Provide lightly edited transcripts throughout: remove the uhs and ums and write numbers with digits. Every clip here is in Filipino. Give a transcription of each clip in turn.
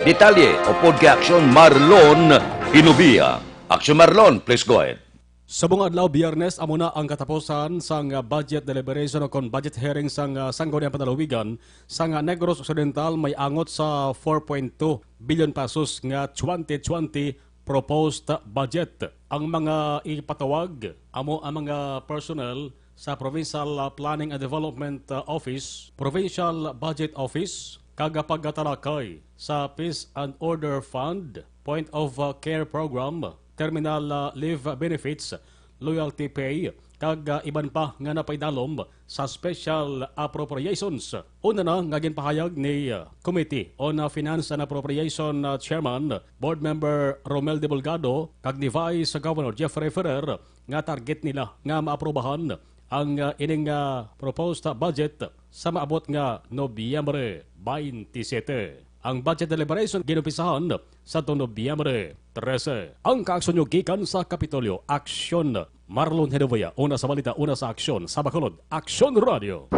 detalye o podcast Marlon Inubia. Action Marlon, please go ahead. Sa buong adlaw, Biyernes, amo na ang katapusan sang budget deliberation o kon budget hearing sang Sangguniang Panalawigan sang Negros Occidental may angot sa 4.2 billion pesos nga 2020 proposed budget. Ang mga ipatawag amo ang mga personnel sa Provincial Planning and Development Office, Provincial Budget Office, kagapagatalakay sa Peace and Order Fund, Point of Care Program, Terminal Leave Benefits, Loyalty Pay, kag iban pa nga napaydalom sa Special Appropriations. Una na nga ginpahayag ni Committee on Finance and Appropriation Chairman, Board Member Romel de Bolgado, kag ni Vice Governor Jeffrey Ferrer nga target nila nga maaprobahan ang ining proposed budget sa maabot nga Nobyembre 27. Ang budget deliberation ginupisahan sa Nobyembre 13. Ang kaaksyon nyo gikan sa Kapitolyo, Aksyon Marlon Hedovia. Una sa balita, una sa aksyon. Sa Bacolod, Aksyon Radio.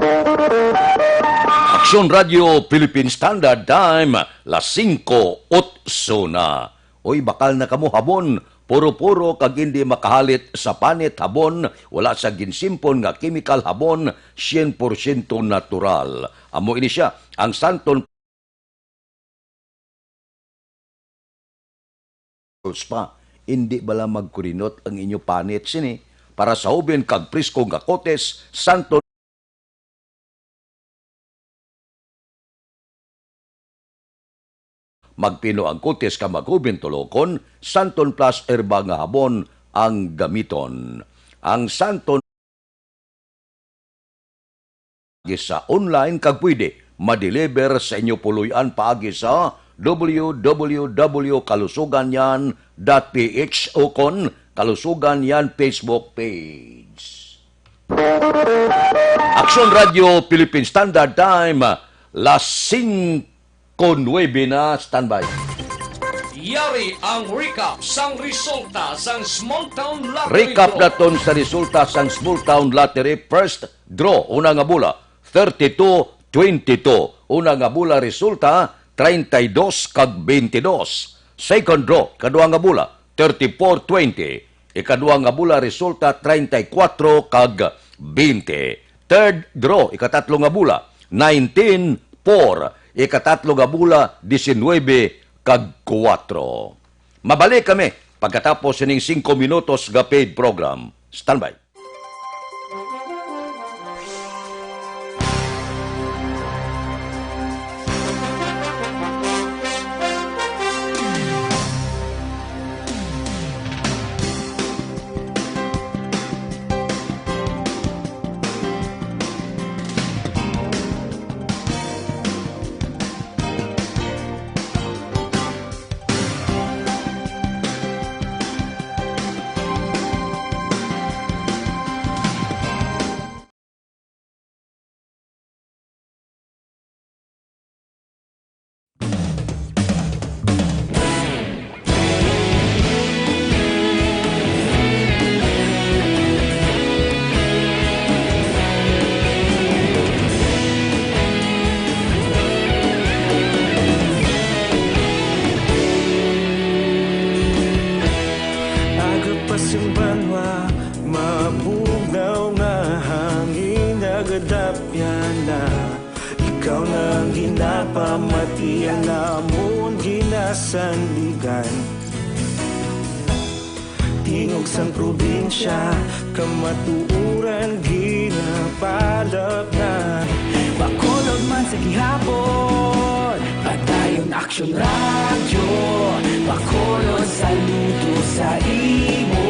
Action Radio Philippine Standard Time, las 5:08 na. Oy, bakal na kamo habon. Puro-puro kag hindi makahalit sa panit habon, wala sa ginsimpon nga chemical habon, 100% natural. Amo ini siya, ang Santon pa, hindi bala magkurinot ang inyo panit sini para sa ubin kag prisko nga kotes, Santon magpino ang kotes ka maghubin tulokon, Santon Plus Herba nga habon ang gamiton. Ang Santon sa online kag pwede ma-deliver sa inyo puluyan paagi sa www.kalusuganyan.ph o kon Kalusuganyan Facebook page. Action Radio Philippine Standard Time, las 5:09 na, standby. Yari ang recap sang resulta sang Small Town Lottery Recap Draw. naton sa resulta sang Small Town Lottery. First draw, una nga bula, 32-22. Una nga bula resulta, 32 kag 22. Second draw, kadua nga bula, 34-20. Ikadua nga bula resulta, 34 kag 20. Third draw, ikatatlo nga bula, 19-4. Ikatatlo nga bula, 19 kag 4. Mabalik kami pagkatapos sining 5 minutos ga paid program. Standby. Ikaw nang ginapamatian namon ginasandigan. Tingog sang probinsya, kamatuuran ginapalap na. Bacolod man sa gihapon, padayon Action Radio. Bacolod saludo sa imo,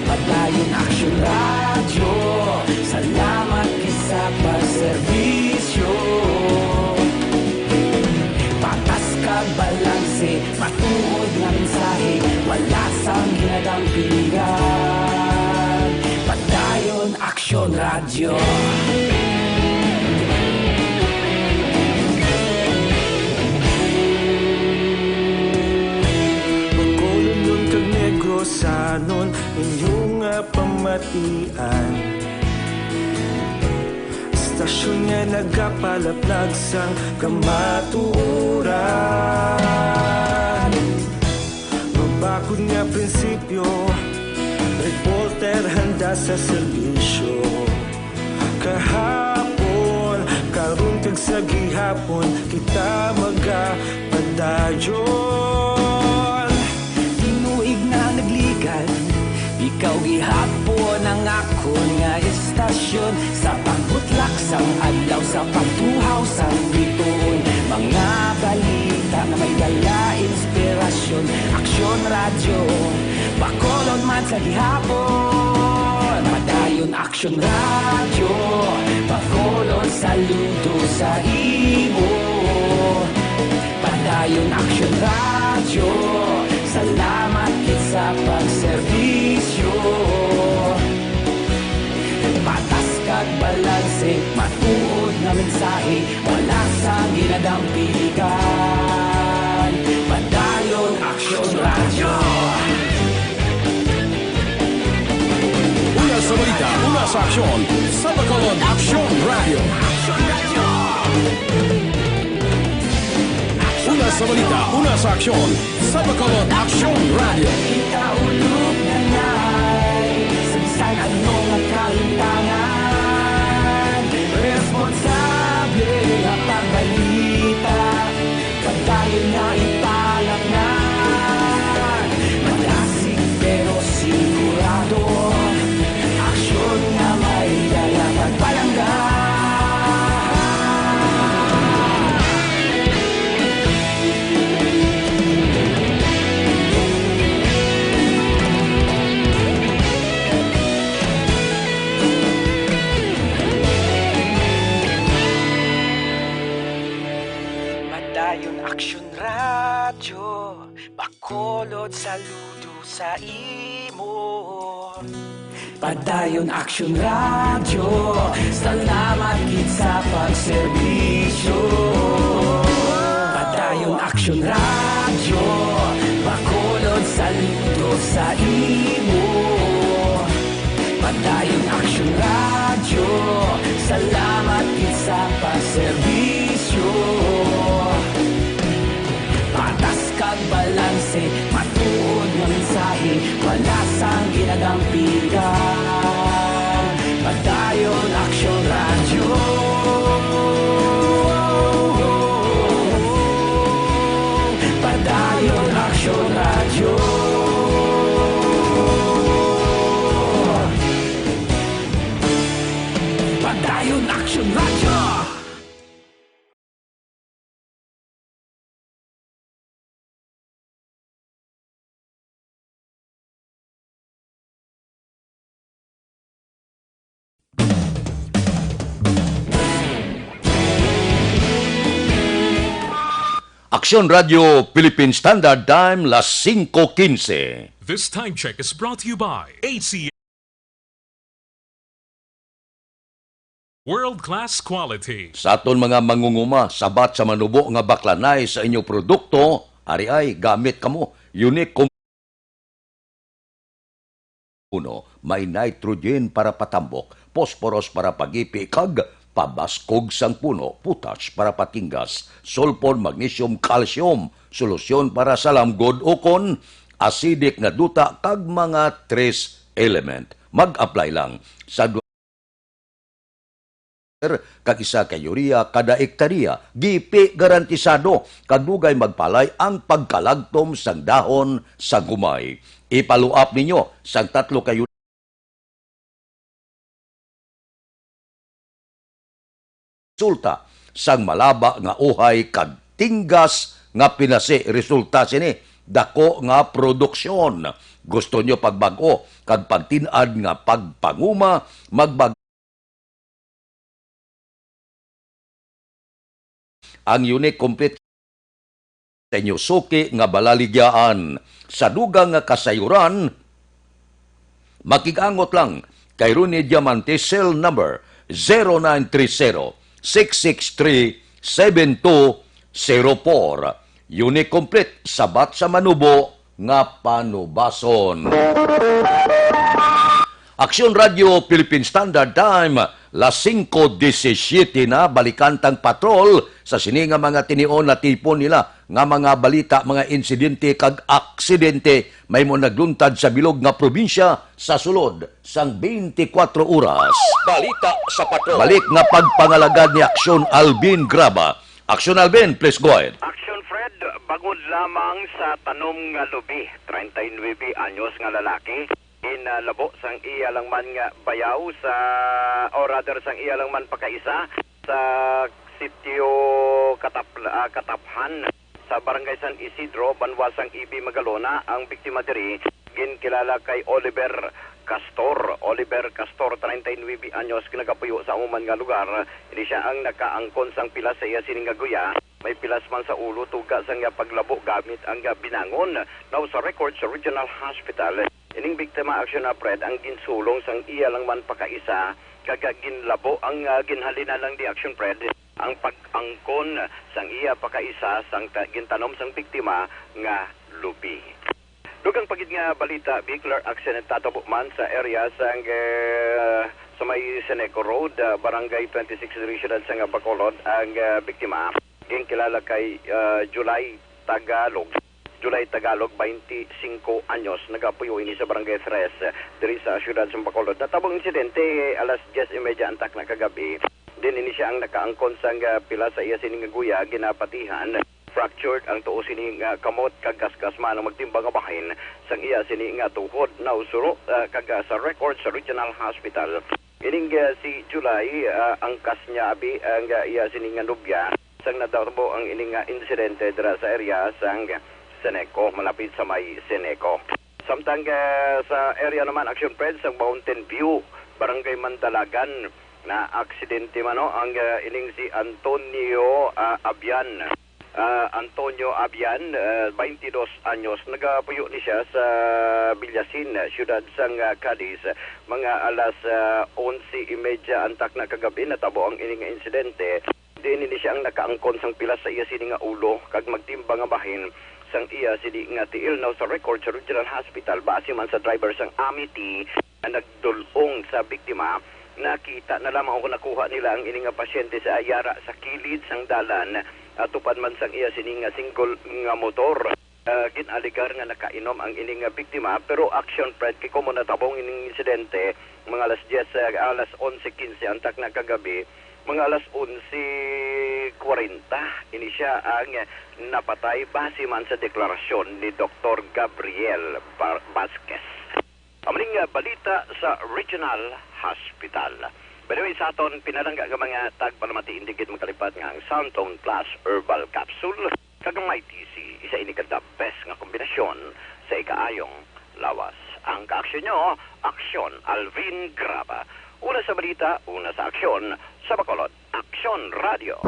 padayon Action Radio. Salamat kisa pagserbisyo. Patas kag balanse, matuod nga mensahe, wala sang ginadampingan. Padayon Action Radio. Bacolod nun kag Negrosanon, inyong pamatian. Stasyon nga nagapalaplag sang kamatuuran. radyo, reporter handa sa serbisyo. Kahapon, karong sa gihapon, kita magapadayon. Tinuig na nagligan, ikaw gihapon ang akon nga istasyon. Sa pagbutlak sang adlaw, sa pagtuhaw sang bituon, mga balita na may dala inspirasyon. Aksyon radyo, bakolod man sa gihapon. Padayon aksyon radyo, bakolod saludo sa imo. Padayon aksyon radyo, salamat kit sa pagserbisyo. Patas kag balanse, matuod na mensahe, wala sa ginadampigan. Padayon aksyon radyo. Una sa balita, una sa aksyon, sa Bacolod Aksyon Radio. Una sa balita, una sa aksyon, sa Bacolod Aksyon Radio. Ikaulog na na'y sansan anong nagkalintangan. Responsable na pagbalita, pagdayon na italak na. Malasig pero sigurado, aksyon na may dala pagpalangga. Padayon aksyon radyo, bakolod saludo sa imo. Padayon aksyon radyo, salamat kit sa pagserbisyo. Padayon aksyon radyo, bakolod saludo sa imo. Padayon aksyon radyo, salamat kit sa pagserbisyo. Patas kag balanse, matuod nga mensahe, wala sang ginadampigan. Padayon aksyon radyo. Padayon aksyon radyo. Padayon aksyon radyo. Aksyon Radio Philippine Standard Time, las 5:15. This time check is brought to you by ACA. World-class quality. Sa aton mga mangunguma, sabat sa manubo nga baklanay sa inyong produkto, ari ay gamit kamo unique uno, may nitrogen para patambok, phosphorus para pagipi, kag pabaskog sang puno, potash para patinggas, sulfur, magnesium, calcium, solusyon para sa lamgod ukon, acidic nga duta, kag mga trace element. Mag-apply lang sa kag isa ka urea kada ektarya, gipi garantisado, kadugay magpalay ang pagkalagtom sang dahon sa gumay. Ipaluap ninyo sang 3 kayo resulta sang malaba nga uhay kag tinggas nga pinasi. Resulta sini dako nga produksyon. Gusto nyo pagbag-o kag pagtinad nga pagpanguma, magbag ang unique complete sa inyo suki nga balaligyaan. Sa dugang nga kasayuran, makigangot lang kay Rooney Diamante, cell number 0930-663-7204. Unique complete, sabat sa manubo nga panubason. Aksyon Radio Philippine Standard Time, las 5:17 na, balikan tang patrol sa sini nga mga tinion na tipon nila nga mga balita, mga insidente kag aksidente may mo nagluntad sa bilog nga probinsya sa sulod sang 24 oras. Balita sa patrol. Balik nga pagpangalagad ni Aksyon Alvin Graba. Aksyon Alvin, please go ahead. Action Fred, bangod lamang sa tanom nga lubi, 39 anyos nga lalaki, inalabo sang iya lang man nga bayaw sa, or rather sang iya lang man pakaisa, sa sitio Kataphan, sa barangay San Isidro, Banwasang Ibi, Magalona. Ang biktima diri, ginkilala kay Oliver Castor. Oliver Castor, 39 anyos, kinagapuyo sa umuman nga lugar. Hindi siya ang nakaangkon sang pilas sa iya siningaguya. May pilas man sa ulo, tuga sang nga paglabo gamit ang binangon. Now sa record sa Regional Hospital, ining biktima action na Fred, ang ginsulong sang iya lang man pakaisa, kagaginlabo ang ginhalina lang di action Fred, ang pag-angkon sang iya pakaisa sang gintanom sang biktima nga lubi. Dugang pagid nga balita, vehicular accident tatabo man sa area sang sa may Seneco Road, Barangay 26 Regional sa nga Bacolod. Ang biktima ginkilala kay July Tagalog, 25 anyos, nagapuyo ini sa Barangay 3 diri sa siyudad sa Bacolod. Natabong insidente alas 10:30 antak na kagabi. Din ini siya ang nakaangkon sang pila sa iya siningaguya, ginapatihan. Fractured ang tuo sini nga kamot kag gasgas man ang magtimbang nga bahin sang iya sini nga tuhod na usuro kag sa record sa Regional Hospital. Ining si July angkas niya abi ang iya sini nga nubya sang nadarbo ang ining insidente dira sa area sang Seneco, malapit sa may Seneco. Samtang sa area naman action Fred sa Mountain View, Barangay Mandalagan, na aksidente man ang ining si Antonio Abian. Antonio Abian, 22 anyos, nagapuyo ni siya sa Villasin, siyudad sang Cadiz. Mga alas 11:30 antak na kagabi, natabo ang ining insidente. Din ini siya ang nakaangkon sang pilas sa iya sini nga ulo kag magtimbang nga bahin sang iya sini nga tiil. Now sa record sa Regional Hospital, base man sa driver sang Amity na nagdulong sa biktima, nakita na lamang kung nakuha nila ang ining nga pasyente sa ayara sa kilid sang dalan. Tupad man sang iya sini nga single nga motor. Ginaligar nga nakainom ang ining nga biktima, pero action Fred kay kumo natabong ining insidente mga alas 10 alas 11:15 antak na kagabi. Mga alas 11:40 ini siya ang napatay base man sa deklarasyon ni Dr. Gabriel Vasquez. Amling balita sa Regional Hospital. By the way, sa aton pinalangga ka mga tagpalamati indigit makalipat nga ang Soundtone Plus Herbal Capsule kagang may TC. Isa ini ka the best nga kombinasyon sa ikaayong lawas. Ang kaaksyon nyo, Aksyon Alvin Graba. Una sa balita, una sa aksyon, sa Bacolod, Aksyon Radio.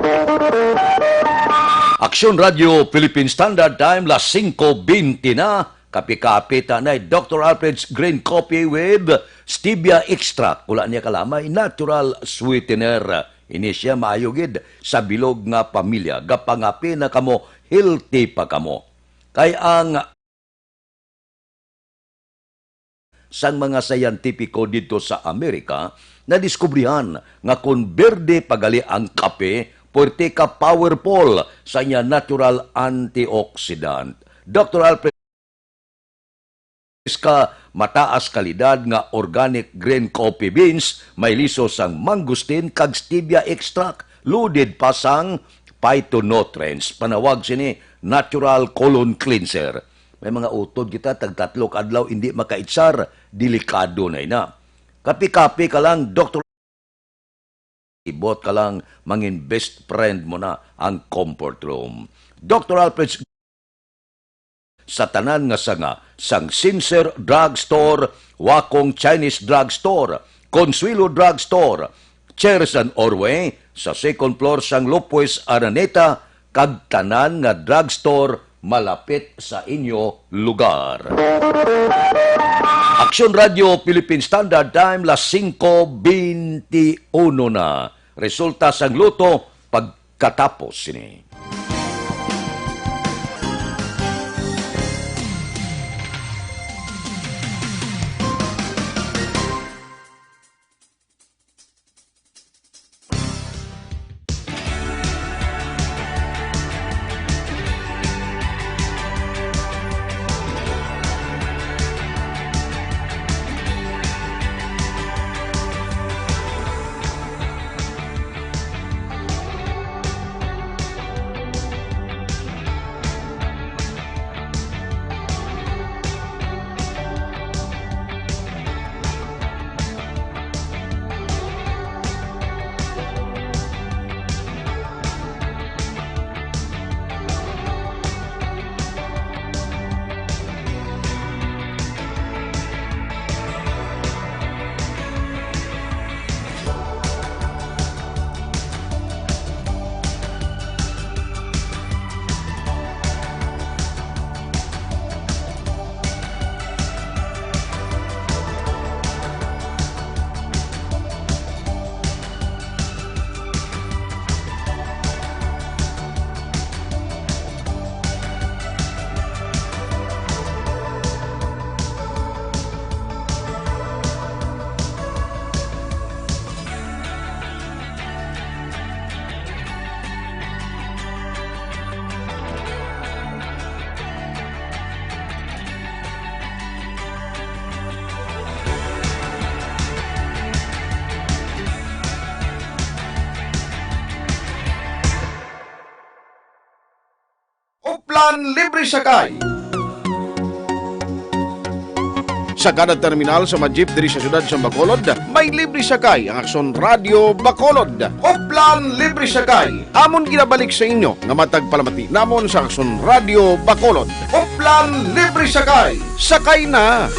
Aksyon Radio Philippine Standard Time, las 5:20 na. Kapi-kapita na Dr. Alfred's Green Coffee with Stevia Extract. Kula niya kalamay, natural sweetener. Ini siya maayogid sa bilog nga pamilya. Gapangapi na kamo, healthy pa kamo. Kay ang sang mga sayantipiko dito sa Amerika, nadiskubrihan nga kung berde pagali ang kape, puwerte ka powerful sa niya natural antioxidant. Dr. Alfred ka mataas kalidad nga organic green coffee beans, may liso sang mangustin kag stevia extract, loaded pa sang phytonutrients. Panawag sini natural colon cleanser. May mga utod kita tagtatlo kadlaw hindi makaitsar, delikado na ina. Kapi-kapi ka lang, Dr. Ibot ka lang, mangin best friend mo na ang comfort room. Dr. Alfred's sa tanan nga sanga, sang Sincere Drugstore, Wakong Chinese Drugstore, Consuelo Drugstore, Cheers and Orway, sa second floor sang Lopez Araneta, kag tanan nga drugstore malapit sa inyo lugar. Aksyon Radio Philippine Standard Time, las 5:21 na. Resulta sang luto pagkatapos sini. Uplan Libre Sakay. Sa kada terminal sa mga jeep diri sa siyudad sa Bacolod, may libre sakay ang Aksyon Radio Bacolod. Uplan Libre Sakay. Amon ginabalik sa inyo nga matag palamati namon sa Aksyon Radio Bacolod. Uplan Libre Sakay. Sakay na!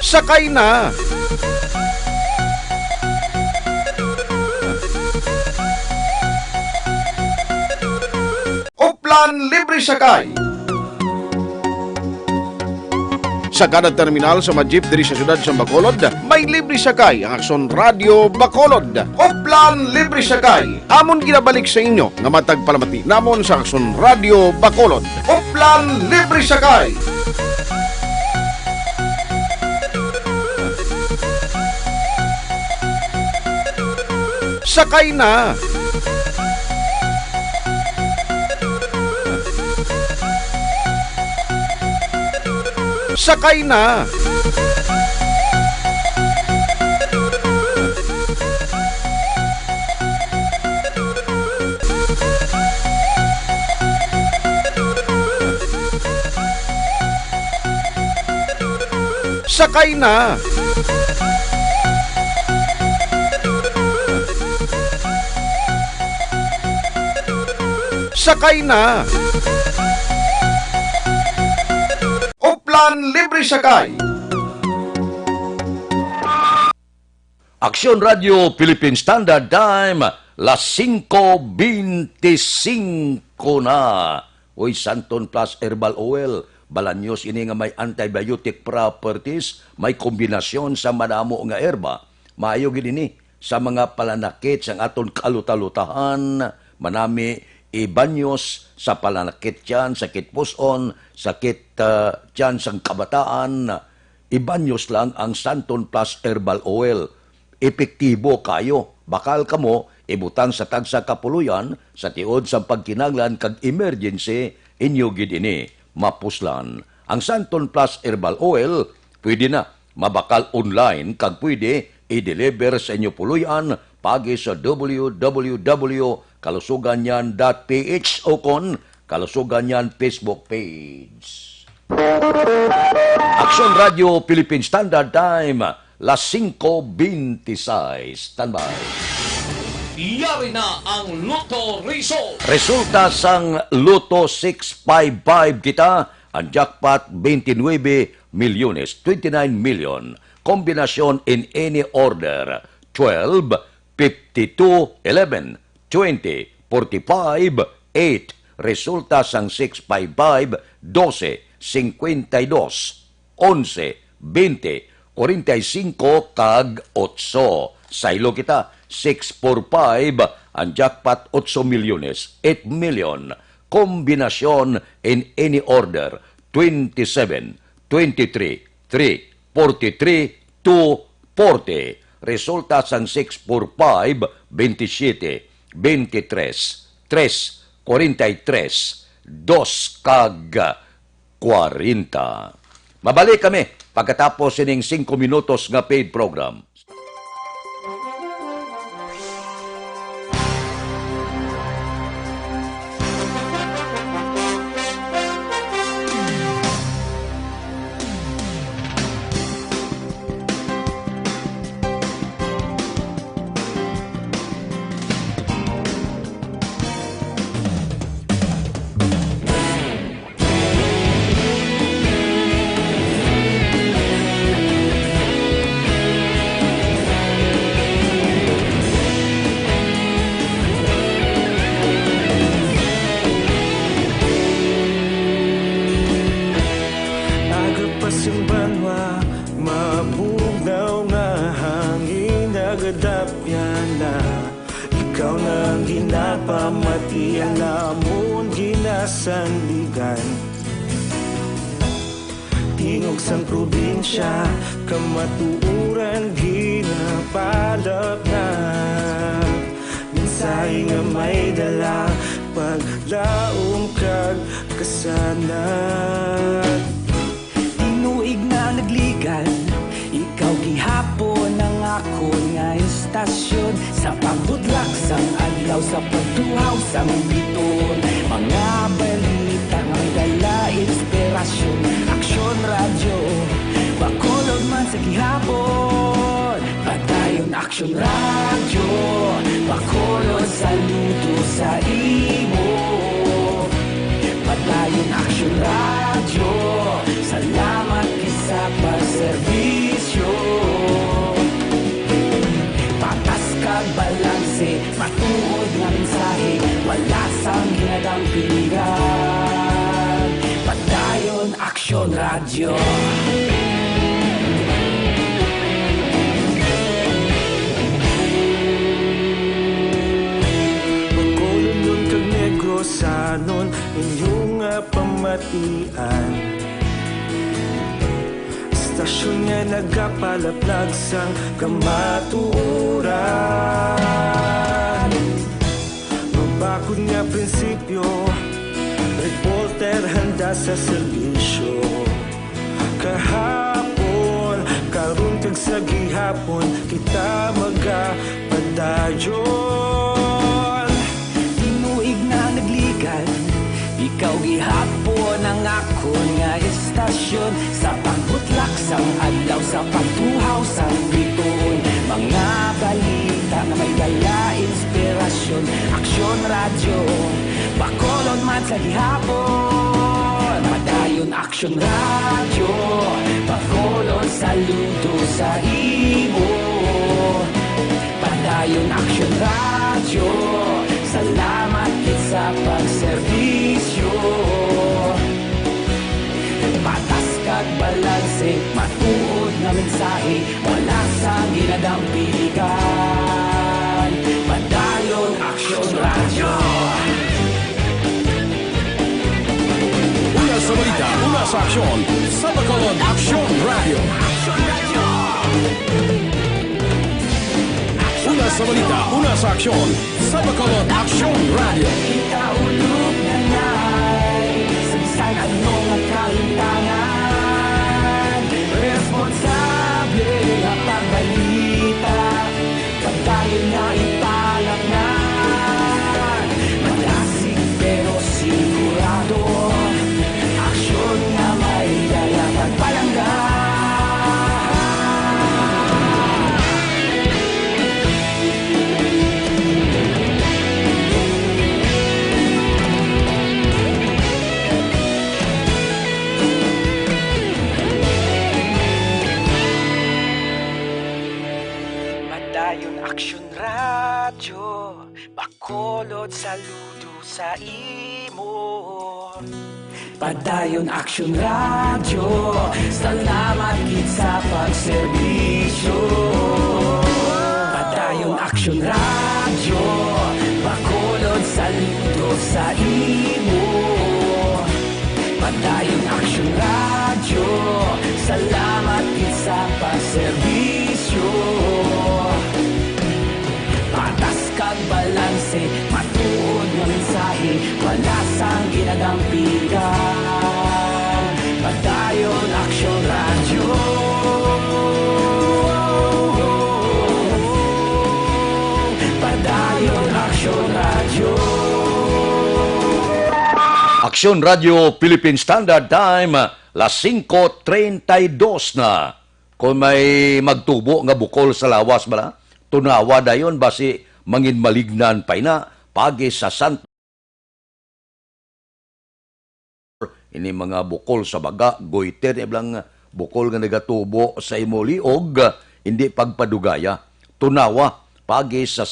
Sakay na! Uplan Libre Sakay. Sa kada terminal sa mga jeep diri sa siyudad sa Bacolod, may libre sakay ang Aksyon Radio Bacolod. Uplan Libre Sakay. Amon ginabalik sa inyo nga matag palamati namon sa Aksyon Radio Bacolod. Uplan Libre Sakay. Sakay na! Sakay na! Sakay na! Sakay na! Uplan Libre Sakay. Aksyon Radio Philippine Standard Time, las 5:25 na. Uy, Santon Plus Herbal Oil, balanyos ini nga may antibiotic properties, may kombinasyon sa manamo nga herba. Maayo gid ini sa mga palanakit sang aton kalutalutahan, manami ibanyos sa palanakit tiyan, sakit puson, sakit tiyan sang kabataan. Ibanyos lang ang Santon Plus Herbal Oil. Epektibo kayo. Bakal kamo ibutang sa tagsa kapuluyan sa tiod sa pagkinanglan kag emergency inyo gid ini mapuslan. Ang Santon Plus Herbal Oil pwede na mabakal online kag pwede i-deliver sa inyo puluyan pagi sa www.kalusuganyan.ph o kon Kalusuganyan Facebook page. Aksyon Radio Philippine Standard Time, las 5:26. Standby. Yari na ang Lotto Result. Resulta sang Lotto 655 kita, ang jackpot 29 milyones, 29 million. Kombinasyon in any order, 12, 52, 11, 20, 45, 8. Resulta sang 655, 12, 52, 11, 20, 45 kag 8. Saylo kita, 645, ang jackpot 8 milyones, 8 million. Kombinasyon in any order, 27, 23, 3, 43, 2, 40. Resulta sang 645, 27, 23, 3, 43, 2 kag 40. Mabalik kami pagkatapos ining 5 minutos nga paid program. Agapasin banwa, mabugnaw na hangin, nagadapyan na. Ikaw nang ginapamatian, namon ginasandigan. Tingog sang probinsya, kamatuuran ginapalap na. Minsay nga may dala, paglaom kag kasanat. Tinuig na nagligan, ikaw gihapon ang ako nga istasyon sa pagbudlak sang adlaw sa pagtuhaw sang biton. Mga balita nga may dala inspirasyon, aksyon radyo, bakulod man sa gihapon. Padayon aksyon radyo, bakulod saludo sa imo. Padayon aksyon radyo, salamat kisa pagserbisyo. Patas kag balanse, matuod nga mensahe, wala sang ginadang piligan. Padayon aksyon radyo. Bacolod kag Negrosanon inyong pamatian. Istasyon nga nagapalaplag sang kamatuoran. Mabakod nga prinsipyo, reporter handa sa serbisyo. Kahapon, karon kag sa gihapon, kita magapadayon. Tinuig na nagligan, ikaw gihapon ang akon nga istasyon sa pagbutlak sang adlaw sa pagtuhaw sang biton. Mga balita na may dala inspirasyon, aksyon radyo, bakolod man sa gihapon. Padayon aksyon radyo, bakolod saludo sa imo. Padayon aksyon radyo, salamat kit sa pagserbisyo. Patas kag balanse, matuod nga mensahe, wala sa ginadang piligan. Padayon aksyon radyo. Una sa balita, una sa aksyon, sa Bacolod Aksyon Radio. Una sa balita, una sa aksyon, sa Bacolod Aksyon Radio. Kita ulog na na'y sabisan anong ang kalintangan. Responsable ang pagbalita, pagdayon na ipalaknan. Malasig pero sigurado, aksyon nga may dala pagpalanggan. Padayon aksyon radyo, bakolod saludo sa imo. Padayon aksyon radyo, salamat kit sa pagserbisyo. Padayon aksyon radyo, bakolod saludo sa imo. Padayon aksyon radyo, salamat kit sa pagserbisyo. Patas kag balanse, matuod nga mensahe, wala sang ginadampigan. Padayon aksyon radyo. Padayon aksyon radyo. Aksyon Radio Philippine Standard Time, las 5:32 na. Kung may magtubo nga bukol sa lawas bala, tunawa dayon basi mangin malignan pa ina pagi sa santo. Ini mga bukol sa baga, goiter, iblang bukol nga nagatubo sa imoliog, hindi pagpadugaya. Tunawa pagi sa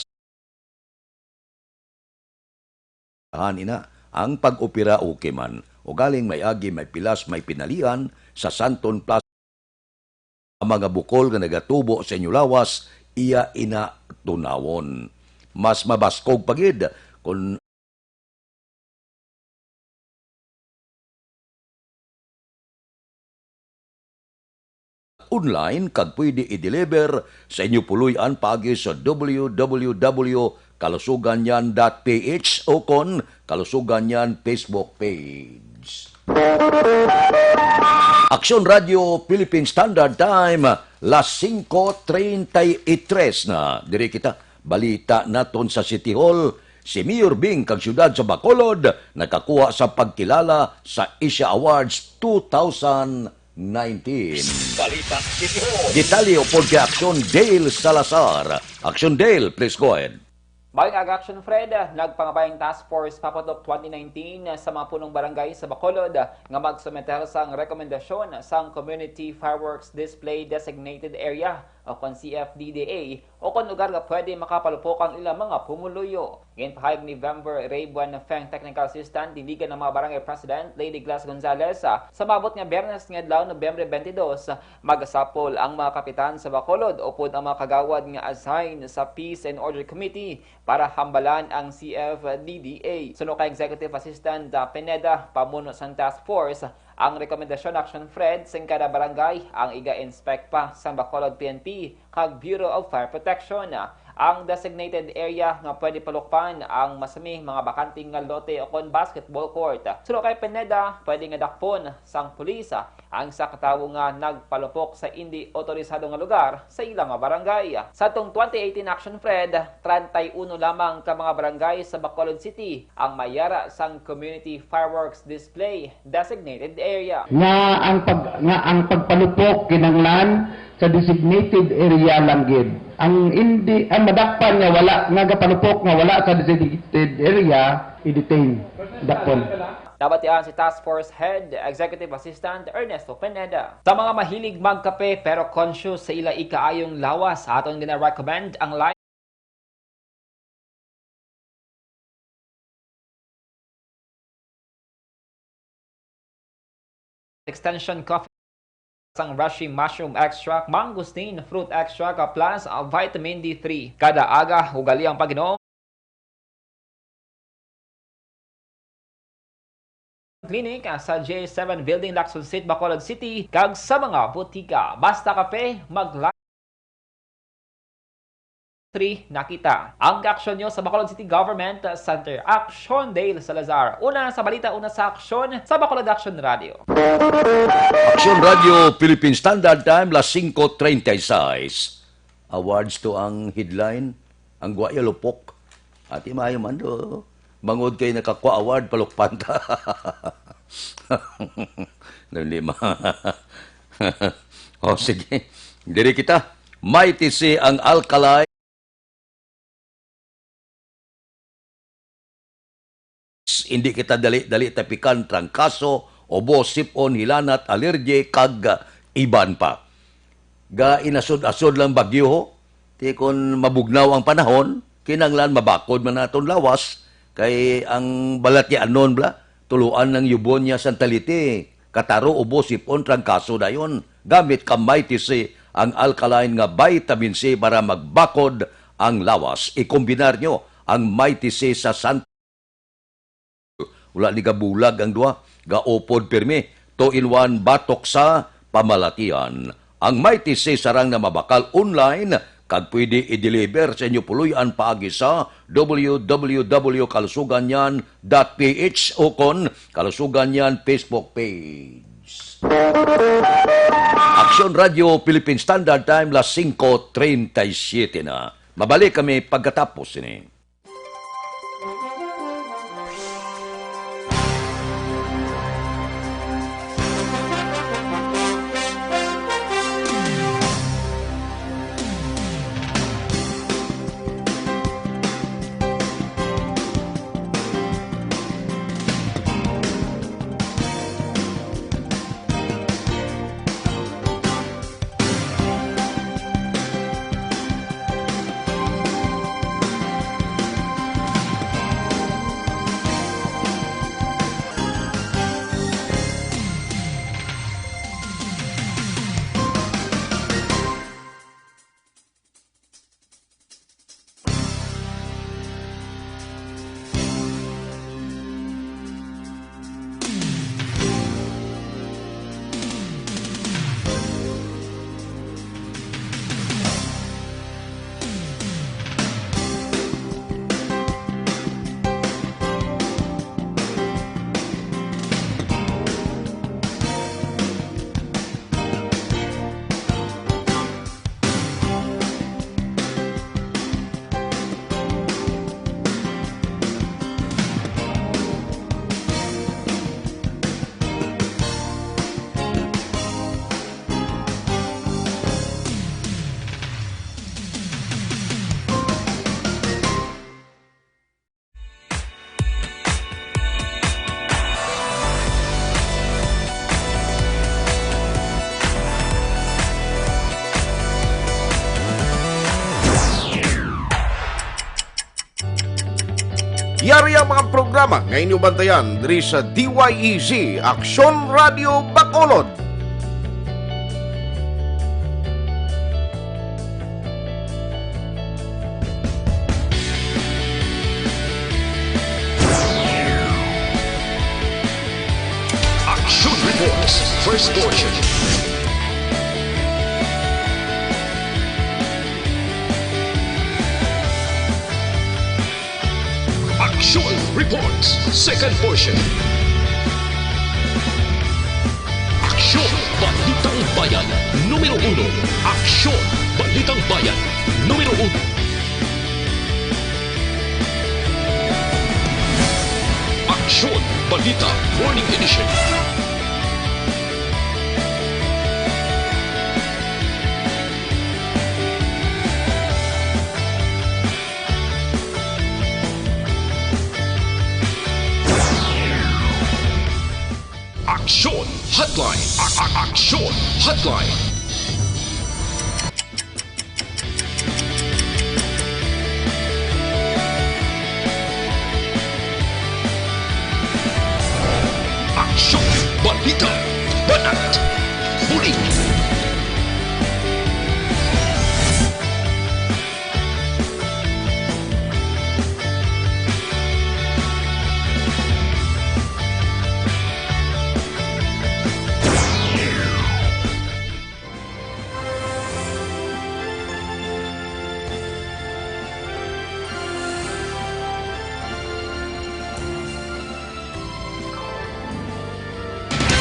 ina ang pag-opera okay man. O galing may agi, may pilas, may pinalian sa Santon Plaza. Ang mga bukol nga nagatubo sa inyo lawas, iya ina tunawon. Mas mabaskog pagid kung online kag pwede i-deliver sa inyo puluyan pagi sa www.kalusuganyan.ph o kon Kalusuganyan Facebook page. Aksyon Radio Philippine Standard Time, las 5:33 na. Diri kita, balita naton sa City Hall, si Mayor Bing kag siyudad sa Bacolod nakakuha sa pagkilala sa Asia Awards 2019. Balita City Hall. Detalye upod kay Action Dale Salazar. Action Dale, please go ahead. Bayang Action Fred, nagpangabayang task force papatok 2019 sa mga punong barangay sa Bacolod nga magsumeter sang rekomendasyon sang Community Fireworks Display Designated Area o kon CFDDA o kon lugar nga pwede makapalupok ang ilang mga pumuluyo. Ngayon pahayag ni November Ray Buenafeng Technical Assistant, diligan ng mga barangay President Lady Glass Gonzalez sa mabot nga Biyernes nga adlaw Nobyembre 22, magasapol ang mga kapitan sa Bacolod upod ang mga kagawad nga assign sa Peace and Order Committee para hambalan ang CFDDA. Suno kay Executive Assistant Pineda, pamuno sa task force, ang rekomendasyon Action Fred sa kada barangay ang iga-inspect pa sa Bacolod PNP kag Bureau of Fire Protection. Ang designated area nga pwede palukpan ang masami mga bakanting nga lote o kon basketball court. Suno kay Pineda, pwede nga dakpon sang pulis ang sa katawo nga nagpalupok sa hindi otorisado nga lugar sa ilang nga barangay. Sa tong 2018 Action Fred, 31 lamang ka mga barangay sa Bacolod City ang mayara sang Community Fireworks Display Designated Area. Nga ang pagpalupok kinanglan sa designated area lang gid. Ang madakpan nga wala nga gapalupok nga wala sa designated area i-detain dakpon. Nabatian si Task Force Head, Executive Assistant Ernesto Pineda. Sa mga mahilig magkape pero conscious sa ila ikaayong lawas, aton gina-recommend ang live extension coffee sang Rashi Mushroom Extract, Mangosteen Fruit Extract, plus Vitamin D3. Kada aga, ugali ang pag-inom. Clinic sa J7 Building, Lacson Street, Bacolod City, kag sa mga butika. Basta kape, mag-3 nakita. Ang aksyon nyo sa Bacolod City Government Center. Action Dale Salazar. Una sa balita, una sa aksyon sa Bacolod Action Radio. Action Radio Philippine Standard Time, las 5:36. Awards to ang headline, ang Guaya Lupok. At imayo man do. Mangod kay nakakwa award palukpanta. Lima. O sige. Diri kita. Mighty si ang alkali. Hindi kita dali tapikan trangkaso, obo, sipon, hilanat, alerje, kag iban pa. Ga inasod-asod lang bagyo ho. Ti kon mabugnaw ang panahon, kinanglan mabakod man naton lawas, kay ang balat niya anon bla, tuluan ng yubon niya santalite, kataro, obo, sipon, trangkaso dayon. Gamit ka Mighty C ang alkaline nga vitamin C para magbakod ang lawas. Ikombinar nyo ang Mighty C sa wala ni gabulag ang duha, gaopod pirmi, 2-in-1 batok sa pamalatian. Ang Mighty C sarang na mabakal online, kag pwede i-deliver sa inyo puluyan paagi sa www.kalusuganyan.ph o kon Kalusuganyan Facebook page. Action Radio Philippine Standard Time, las 5:37 na. Mabalik kami pagkatapos ini. Yari ang mga programa ngayon yung bantayan diri sa DYEZ, Aksyon Radio Bacolod. Action Reports, first portion. Action Reports, second portion. Aksyon Balitang Bayan, numero 1. Aksyon Balitang Bayan, numero 1. Aksyon Balita Morning Edition. Aksyon Hotline. Aksyon Hotline. Aksyon Balita Banat Bulig.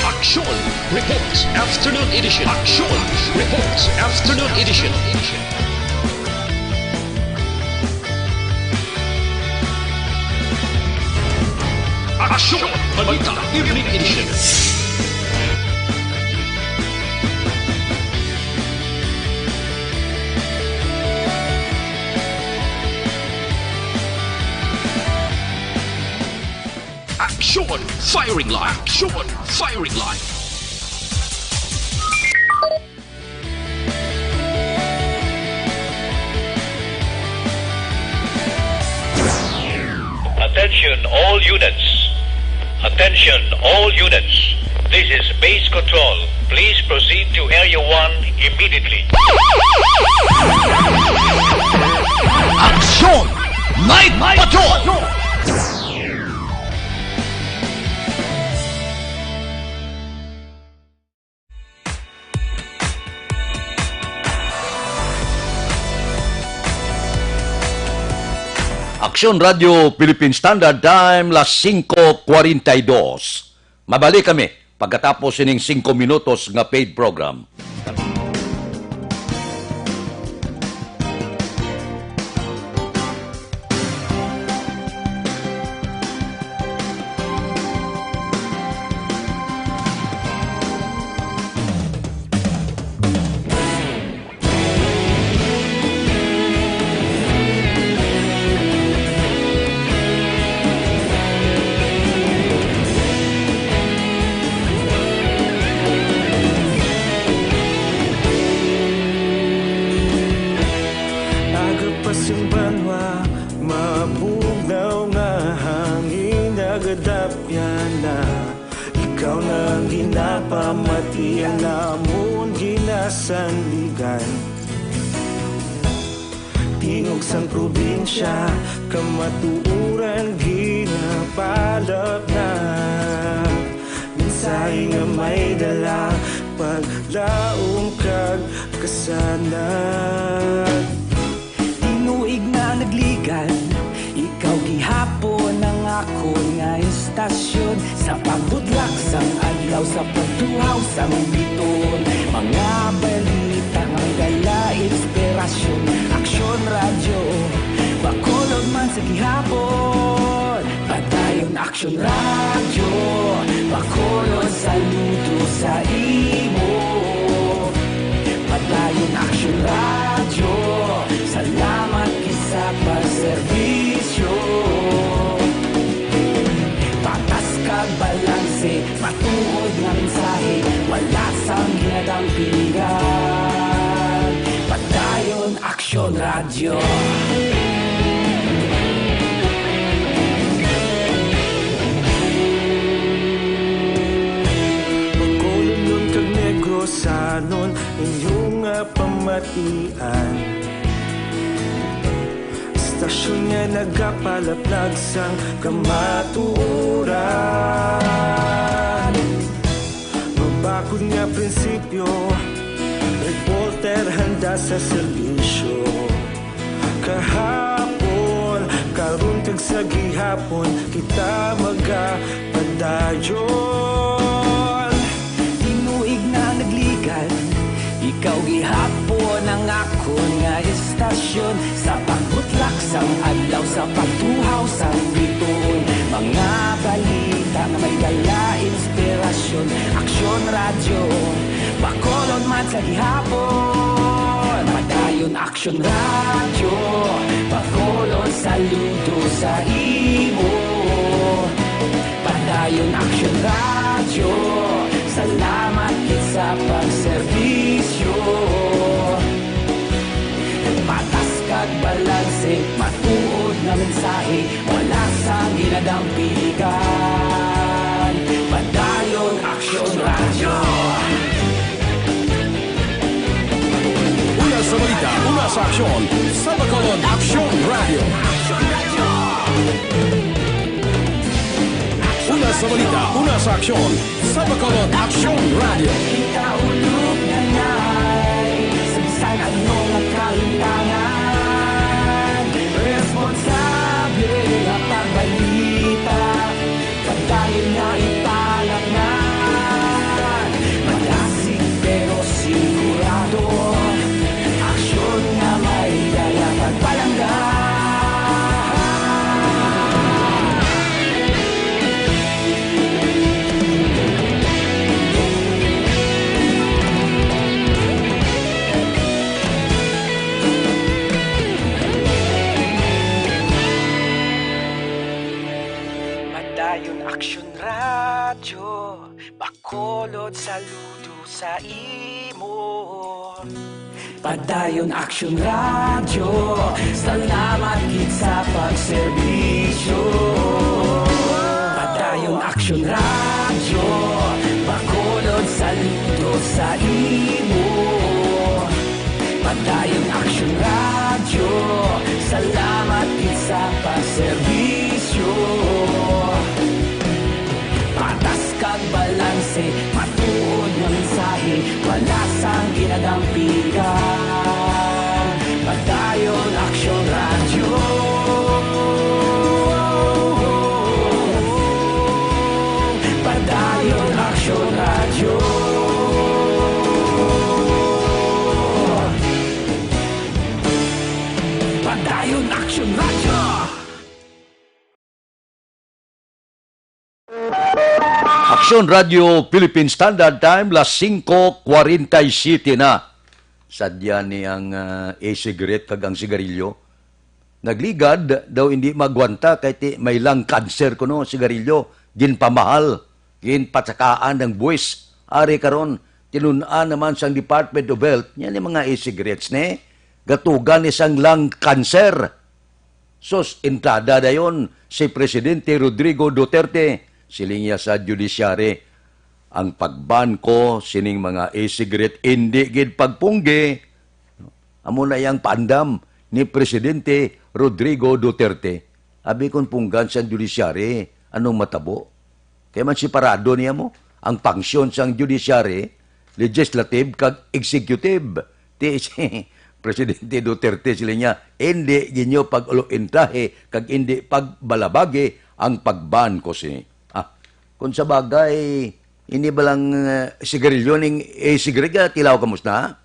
Action Reports Afternoon Edition. Action Reports Afternoon Edition. Action Balita Evening Edition. Action Firing Line. Action Firing Line. Attention all units. Attention all units. This is base control. Please proceed to Area 1 immediately. Action Night Patrol. Aksyon Radio Philippine Standard Time, las 5:42. Mabalik kami pagkatapos ining 5 minutos nga paid program. Ikaw na ginapamati ang namon ginasandigan. Tingog sang probinsya kamatuuran ginapalap na. Mensahe nga may dala paglaom kag kasanag. Tinuig na nagligan, ikaw gihapon ang ako nga istasyon. Sa pagbudlak sang adlaw, sa pagtuhaw sang biton, mga balita ang dala inspirasyon. Aksyon radyo, Bacolod man sa gihapon. Patayon Aksyon radyo, Bacolod saludo sa imo. Patayon Aksyon radyo, salamat kisa pagserbisyo. Patas kag balanse, matuod nga mensahe, wala sang ginadang piligan. Patayon Aksyon radyo. kapian. Stasyon niya nagapalaplag sang kamatuuran. Mabakod nga prinsipyo, reporter handa sa serbisyo. Kahapon, karon kag sa gihapon, kita magapadayon. Tinuig na nagligad, ikaw gihapon ang akon nga istasyon. Sa pagbutlak sang adlaw, sa pagtuhaw sang bituon, mga balita nga may dala inspirasyon. Aksyon radyo, Bacolod man sa gihapon. Padayon aksyon radyo, Bacolod saludo sa imo. Padayon aksyon radyo, salamat kit sa pagserbisyo. Patas kag balanse, matuod na mensahe, wala sang ginadampigan. Padayon aksyon radyo. Una sa balita, una sa aksyon, sa Bacolod Aksyon Radio. Una sa balita, una sa aksyon, sa Bacolod Aksyon Radio. Ikaulog na na'y sabisan anong nagkalintangan. Responsable na pagbalita, pagdayon na ipalat na. Malasig pero sigurado, aksyon na may dala pagpalanggan. Padayon aksyon radyo, Bacolod saludo sa imo. Padayon aksyon radyo, salamat kit sa pagserbisyo. Padayon aksyon radyo, Bacolod saludo sa imo. Padayon aksyon radyo, salamat kit sa pagserbisyo. Patas kag balanse, matuod na mensahe, wala sang ginadampigan. Padayon aksyon radyo. Padayon aksyon radyo. Padayon aksyon radyo. Aksyon Radio Philippine Standard Time, las 5:47 na. Sadya niyang e-cigarette kag ang sigarilyo. Nagligad daw hindi magwanta kay ti may lang cancer kuno sigarilyo. Ginpamahal, ginpatsakaan ng buwis. Ari karon tinun-an naman sang Department of Health, yan yung mga e-cigarettes ne. Gatugan isang lang cancer. Sos, entrada dayon si Presidente Rodrigo Duterte. Siling niya sa judiciary, ang pagban ko sining mga e-cigarette hindi gid pagpunggi. Amo na yang pandam ni Presidente Rodrigo Duterte. Abi kon punggan sa judiciary, anong matabo? Kaya man si parado niya mo, ang pangsyon sang judiciary, legislative kag executive. Ti Presidente Duterte sila niya, hindi ginyo pag-ulointahe kag hindi pagbalabagi ang pagban ko si. Kung sa bagay, hindi ba lang sigarilyo ning sigarilyo, tilaw kamusta?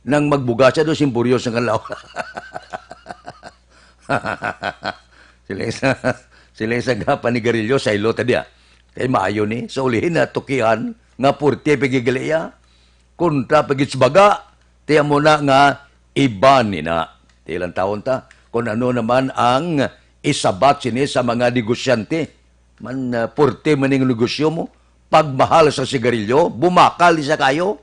Nang magbuga siya doon, simpuryos ng kalaw. sila isa gapa ni garilyo sa ilo tadi. Kaya maayo ni, sa ulihin na tukihan, nga purti pagigaliya, kontra pagitsbaga, tiya mo na nga iban ni na. Tilang taon ta, kung ano naman ang isabat sini sa mga negosyante, man porte maning negosyo mo, pagmahal sa sigarilyo, bumakal isa kayo,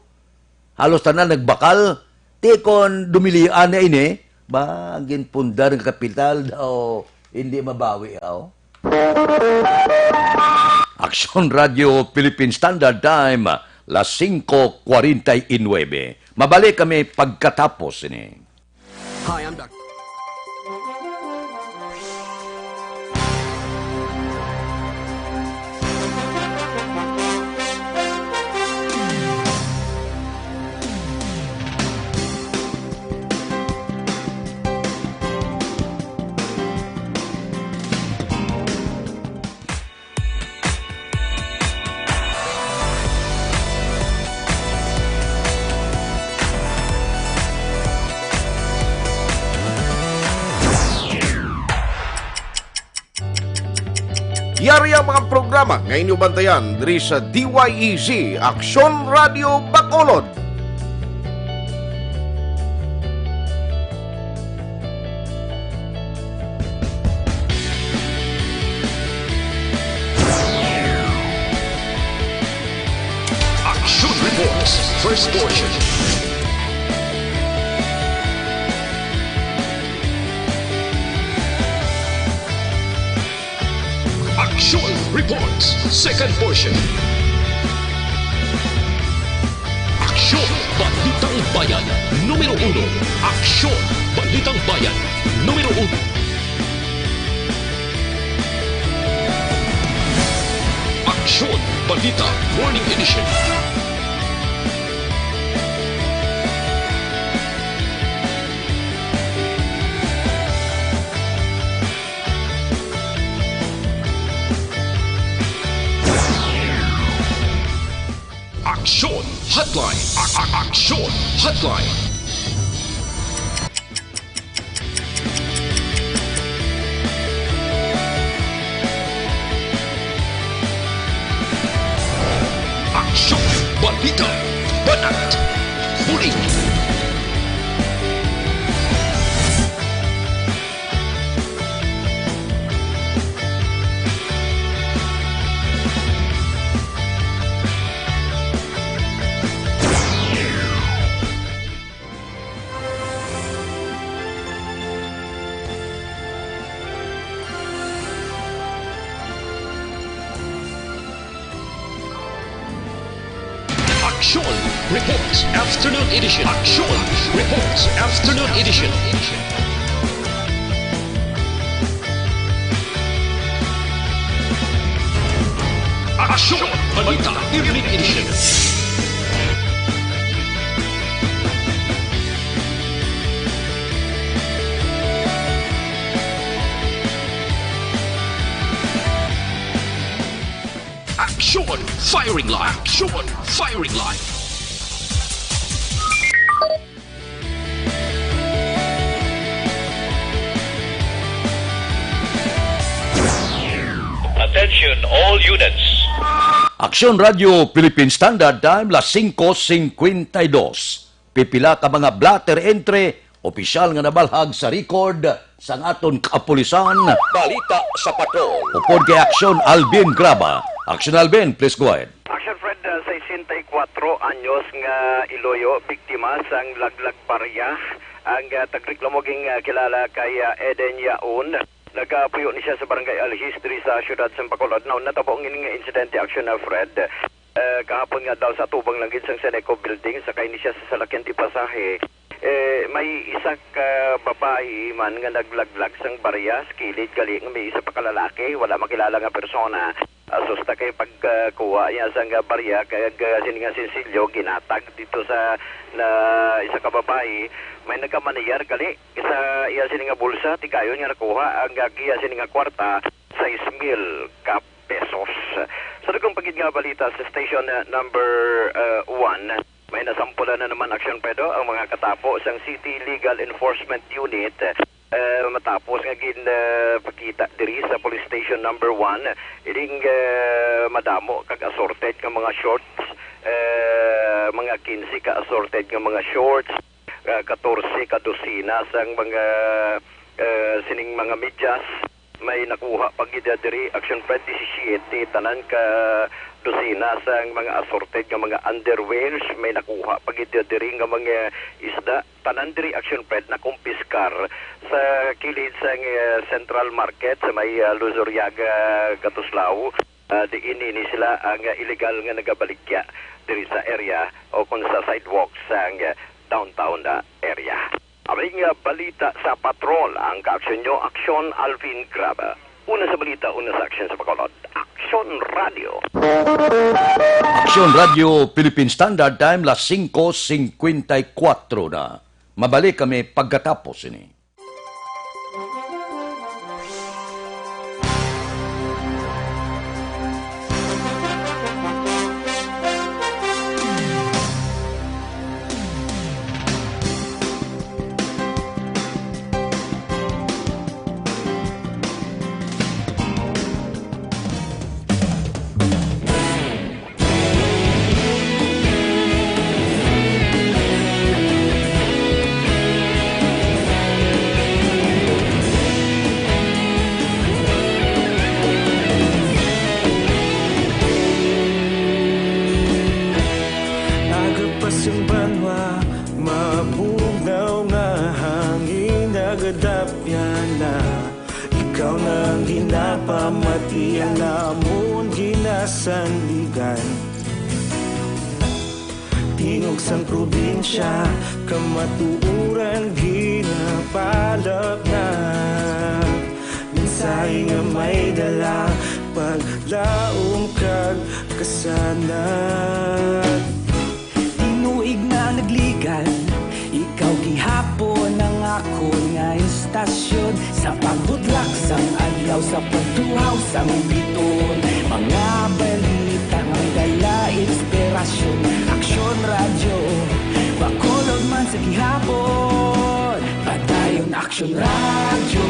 halos tanan nagbakal, ti kon dumilian na ini, bagin pundar ng kapital daw, hindi mabawi aw. Aksyon Radio Philippine Standard Time, las 5:49. Mabalik kami pagkatapos ini. Hi, I'm Dr. Yari ang mga programa nga inyo bantayan diri sa DYEZ Aksyon Radio Bacolod. Action Reports, first portion. Action Reports, second portion. Aksyon Balitang Bayan, numero 1. Aksyon Balitang Bayan, numero 1. Aksyon Balita Morning Edition. Aksyon Hotline. Aksyon Hotline. Aksyon Balita Banat Huling. Action Reports Afternoon Edition. Action Reports Afternoon Edition. Action Balita Evening Edition. Action Firing Line. Action Firing Line. Attention all units. Aksyon Radio Philippine Standard Time, las 5:52. Pipila ka mga blatter entry, opisyal nga nabalhag sa record sang aton kapulisan. Balita sa patrol. Upod kay Aksyon Alvin Graba. Aksyon Alvin, please go ahead. Action Fred, 64 anyos nga Iloyo, biktima sang laglag barya. Ang tagreklamo ging kilala kay Eden Yaon. Nagapuyo ni siya sa barangay Alhis diri sa siyudad sa Bacolod. Now, natabo ang nga insidente Action na Fred. Kahapon nga daw sa tubang langit sang Seneco building, sakay ni siya sa salakyan ti pasahe. May isa ka babae man nga naglaglag sang barya, skilid gali nga may isa pa kalalaki, wala makilala nga persona. Asusta kay pagkuha niya sang barya, kaya sini nga Cecilio ginatag dito sa na isa ka babae. May nagkamaniyar gali, isa iya sini nga bulsa, tikayon nga nakuha, ang iya sini nga kwarta, 6,000 ka pesos. Sa dagong pagid nga balita sa station number 1, may nasampulan na naman Action Pedo ang mga katapo sang City Legal Enforcement Unit matapos nga pagkita diri sa police station number 1 ining madamo kag assorted nga mga shorts, mga 15 ka assorted nga mga shorts, 14 ka dosina sang mga sining mga medyas. May nakuha pagida diri Action Fred 17 tanan ka dosina sang mga assorted nga mga underwears. May nakuha pagida diri nga mga isda tanan diri Action Fred na kumpiskar sa kilid sang Central Market sa may Luzuriaga, Gatuslao. Diin ni sila ang illegal nga nagabaligya. diri sa area o kung sa sidewalk sa downtown area. Aming balita sa patrol ang kaaksyon nyo, Aksyon Alvin Graba. Una sa balita, una sa aksyon sa Bacolod. Aksyon Radio. Aksyon Radio Philippine Standard Time, las 5:54 na. Mabalik kami pagkatapos ini. Agapas yung banwa, mabugaw nga hangin nagadapyan na. Ikaw na ginapamatian namon ginasandigan. Tingog sang probinsya, kamatuuran ginapalap na. Minsay nga may dala, paglaom kag kasanat. Tinuig na nagligan, ikaw gihapon ang ako nga istasyon. Sa pagbutlak sang adlaw, sa pagtuhaw sang biton. Mga balita nga dala inspirasyon. Aksyon radyo, Bacolod man sa gihapon. Padayon Aksyon radyo,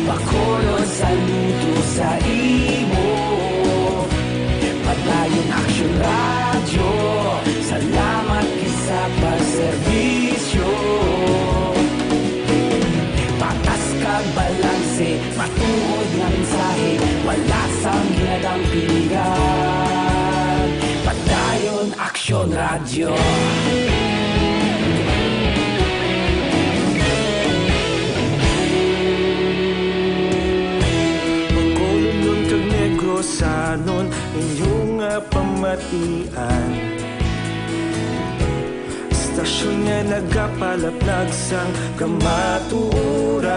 Bacolod saludo sa imo. Padayon Aksyon radyo, salamat kisa pagserbisyo. Patas kag balanse, matuod nga mensahe, wala sang ginadang piligan. Padayon Aksyon radyo. Bacolod nun kag Negrosanon, inyong pamatian. Stasyon nga nagapalaplag sang kamatuuran.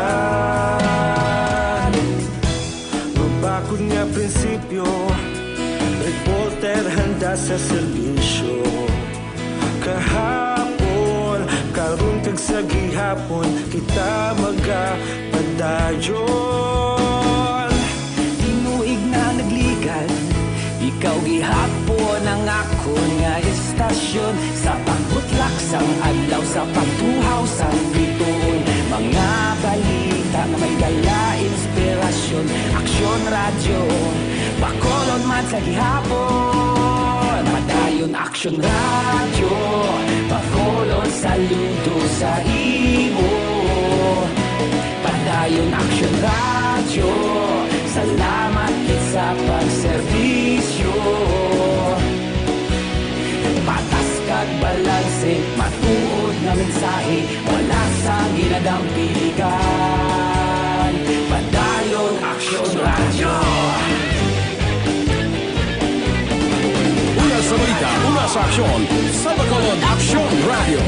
Mabakod nga prinsipyo, reporter handa sa serbisyo. Kahapon, karon kag sa gihapon, kita magapadayon. Tinuig na nagligan, ikaw gihapon ang ako nga istasyon. Sa pagbutlak sang adlaw, sa pagtuhaw sang biton. Mga balita nga may dala inspirasyon. Aksyon radyo, Bacolod man sa gihapon. Padayon Aksyon radyo, Bacolod saludo sa imo. Padayon Aksyon radyo, salamat kit sa pagserbisyo. Patas kag balanse, matuod nga mensahe, wala sang ginadang piligan. Padayon Aksyon radyo. Una sa balita, una sa aksyon, sa Bacolod Aksyon Radio.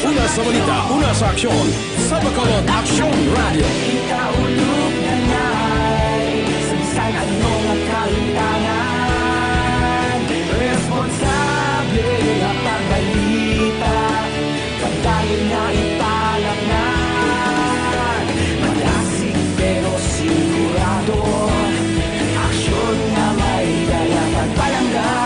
Una sa balita, una sa aksyon, sa Bacolod Aksyon Radio. Ikaulog na ngay, sabisan ano nga kalintangan. Responsable nga pagbalita, pagdayon nga ipalaknan. Malasig pero sigurado, aksyon nga may dala pagpalanggan.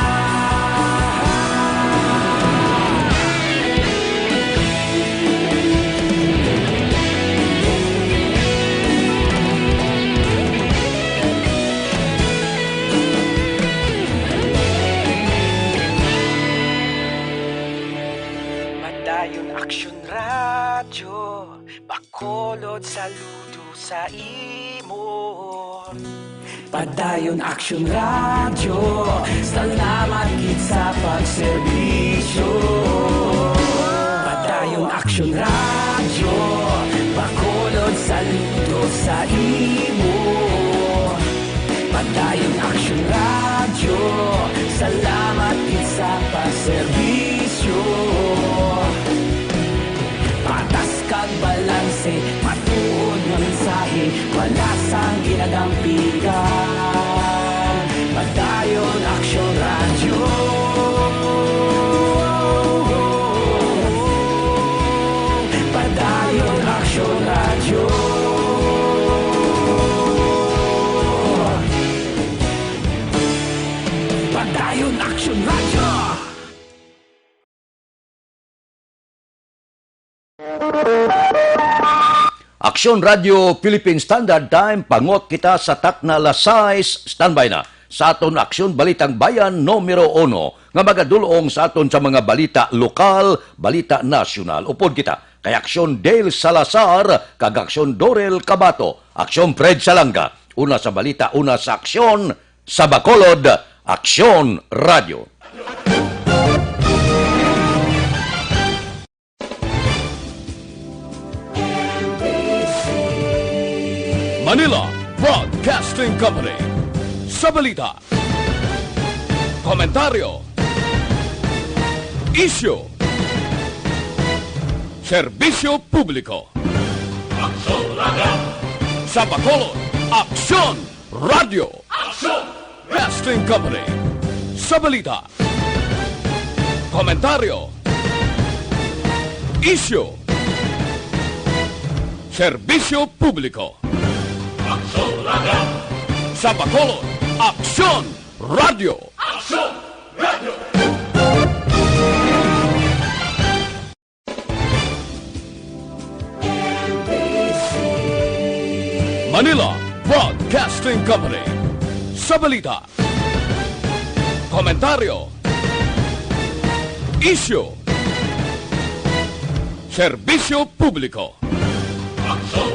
Padayon Aksyon radyo, Bacolod saludo sa imo. Padayon Aksyon radyo, salamat kit sa pagserbisyo. Padayon Aksyon radyo, Bacolod saludo sa imo. Pagdayong Action Radio, salamat din sa paserbisyo. Patas kag balanse, matuod nga mensahe, wala sang ginagampikan. Pagdayon Action Radio. Pagdayon Action Radio. Pagdayon Action Radio. Aksyon Radio Philippine Standard Time, pangot kita sa takna la 6, standby na. Sa aton Aksyon Balitang Bayan numero 1, nga magadulong sa aton sa mga balita lokal, balita nasyonal. Upod kita kay Aksyon Dale Salazar, kag Aksyon Dorel Cabato, Aksyon Fred Salanga. Una sa balita, una sa Aksyon sa Bacolod, Aksyon Radio. Manila Broadcasting Company. Sa balita, komentaryo, issue, serbisyo publiko. Sa Bacolod, Aksyon Radio. Broadcasting Company. Sa balita, komentaryo, issue, serbisyo publiko. Sa Bacolod, Aksyon Radio. Manila Broadcasting Company. Sa balita, komentaryo, issue, serbisyo publiko.